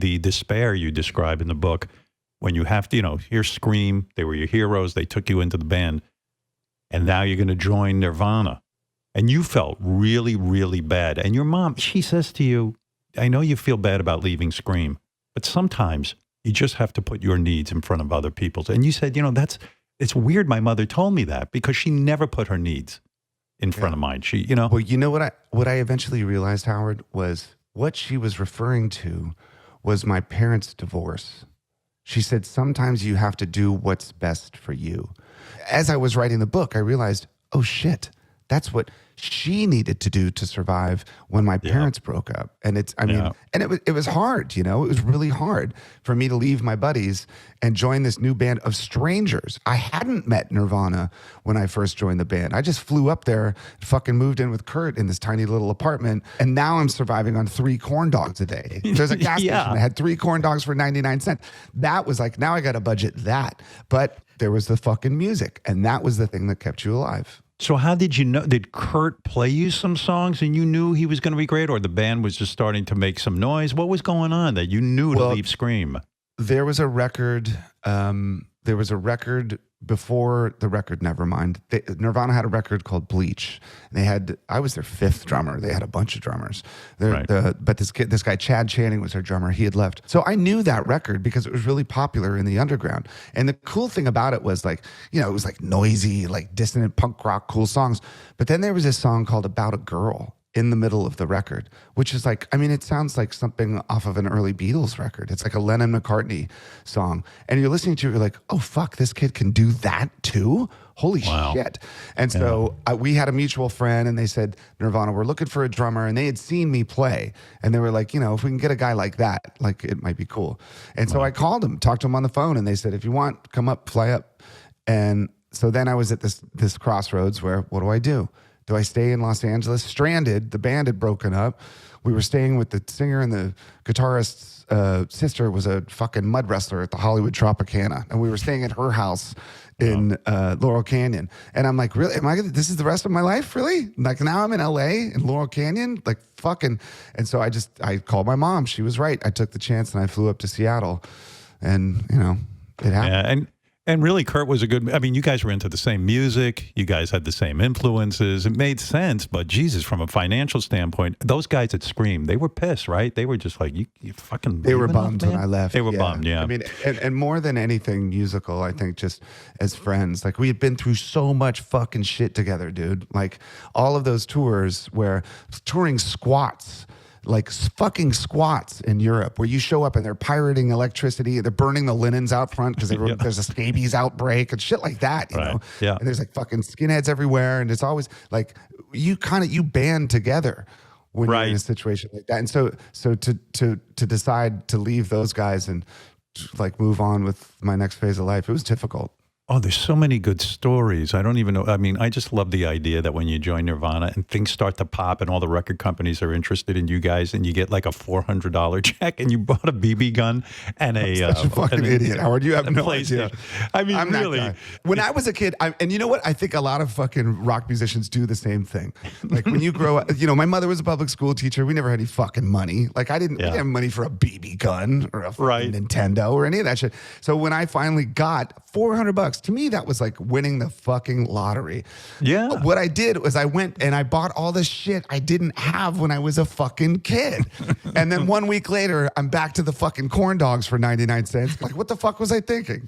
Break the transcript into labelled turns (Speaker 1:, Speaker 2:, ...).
Speaker 1: the despair you describe in the book when you have to, hear Scream, they were your heroes, they took you into the band, and now you're going to join Nirvana. And you felt really, really bad. And your mom, she says to you, I know you feel bad about leaving Scream, but sometimes you just have to put your needs in front of other people's. And you said, it's weird my mother told me that because she never put her needs in front of mine. She,
Speaker 2: Well, you know what I eventually realized, Howard, was what she was referring to was my parents' divorce. She said, sometimes you have to do what's best for you. As I was writing the book, I realized, oh shit, that's what she needed to do to survive when my parents broke up. And it was hard, it was really hard for me to leave my buddies and join this new band of strangers. I hadn't met Nirvana when I first joined the band. I just flew up there, fucking moved in with Kurt in this tiny little apartment. And now I'm surviving on 3 corn dogs a day. There's a gas station that had 3 corn dogs for 99 cents. That was like, now I got to budget that. But there was the fucking music. And that was the thing that kept you alive.
Speaker 1: So how did you know? Did Kurt play you some songs and you knew he was going to be great, or the band was just starting to make some noise? What was going on that you knew to leave Scream?
Speaker 2: There was a record. Before the record, Nevermind. Nirvana had a record called Bleach. I was their 5th drummer. They had a bunch of drummers. But this guy, Chad Channing, was their drummer. He had left. So I knew that record because it was really popular in the underground. And the cool thing about it was it was like noisy, like dissonant punk rock, cool songs. But then there was this song called About a Girl in the middle of the record, which is it sounds like something off of an early Beatles record. It's like a Lennon-McCartney song. And you're listening to it, you're like, oh, fuck, this kid can do that too? Holy shit. And so we had a mutual friend, and they said, Nirvana, we're looking for a drummer. And they had seen me play. And they were like, if we can get a guy like that, it might be cool. And so I called him, talked to him on the phone, and they said, if you want, come up, fly up. And so then I was at this crossroads where, what do? Do I stay in Los Angeles? Stranded. The band had broken up. We were staying with the singer, and the guitarist's sister was a fucking mud wrestler at the Hollywood Tropicana. And we were staying at her house in Laurel Canyon. And I'm like, really? This is the rest of my life? Really? Like, now I'm in LA in Laurel Canyon? Like, fucking. And so I called my mom. She was right. I took the chance and I flew up to Seattle. And, it happened.
Speaker 1: Yeah, and really, Kurt was you guys were into the same music. You guys had the same influences. It made sense, but Jesus, from a financial standpoint, those guys at Scream, they were pissed, right? They were just like, you fucking...
Speaker 2: They were bummed when I left.
Speaker 1: They were bummed, yeah.
Speaker 2: And more than anything musical, I think just as friends, we had been through so much fucking shit together, dude. Like, all of those tours where touring squats, fucking squats in Europe, where you show up and they're pirating electricity, they're burning the linens out front because there's a scabies outbreak and shit like that, you know?
Speaker 1: Yeah.
Speaker 2: And there's fucking skinheads everywhere, and it's always you band together when you're in a situation like that. And so to decide to leave those guys and move on with my next phase of life, it was difficult.
Speaker 1: Oh, there's so many good stories. I don't even know. I just love the idea that when you join Nirvana and things start to pop and all the record companies are interested in you guys, and you get like a $400 check and you bought a BB gun and
Speaker 2: such a fucking idiot, Howard. You have no idea.
Speaker 1: I'm
Speaker 2: really. That guy. When I was a kid, and you know what? I think a lot of fucking rock musicians do the same thing. Like, when you grow up, my mother was a public school teacher. We never had any fucking money. We didn't have money for a BB gun or a fucking Nintendo or any of that shit. So when I finally got $400, to me, that was like winning the fucking lottery.
Speaker 1: Yeah.
Speaker 2: What I did was I went and I bought all this shit I didn't have when I was a fucking kid. And then 1 week later, I'm back to the fucking corn dogs for 99 cents. Like, what the fuck was I thinking?